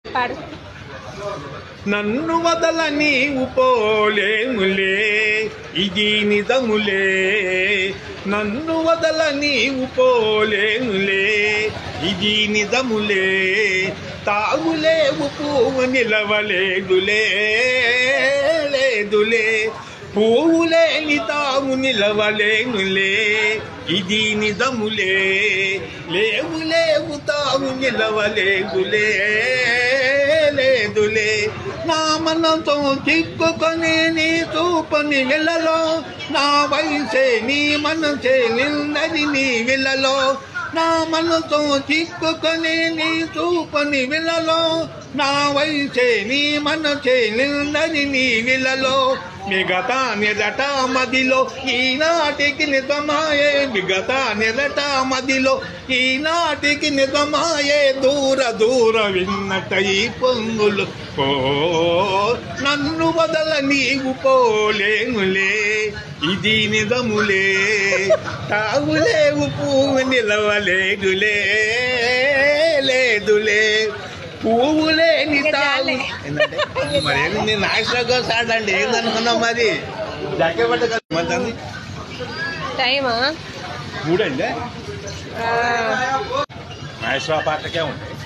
పాడు. నన్ను వదల నీవు పోలేములే, ఇది నిజములే. నన్ను వదల నీవు పోలేములే, ఇది నిజములే. తాగులేవు పువ్వు నిలవలేదులే, లేదులే. పువ్వు లేని తాము నిలవలేనులే, ఇది నిజములే. లేవు లేవు తాము నిలవలేదులే, లేదులే. నా మనతో చిక్కుకొని నీ చూపని వెళ్ళలో, నా వయసే నీ మనసే నిన్నది నీ వెళ్ళలో. నా మనతో చిక్కుకొని నీ చూపని వెళ్ళలో, నా వయసే నీ మనసే నిన్నది నీ వెళ్ళలో. మిగతా నిరట మదిలో ఈనాటికి నిజమాయే, మిగతా నిరట మదిలో ఈనాటికి నిజమాయే. దూర దూర విన్నట ఈ పొంగులు ఓ, నన్ను వదల నీవు పోలేనులే, ఇది నిజములే. తాగులేవు పువ్వు నిలవలేదులే, లేదులే. పువ్వులేని తాగు మరి నేను నాయకులుగా సాడండి ఏందనుకున్నావు మరి జక్కే పడ్డ కదా టైమా 3 అయిందే. మహేశ్వర పాటకే ఉంటాయి.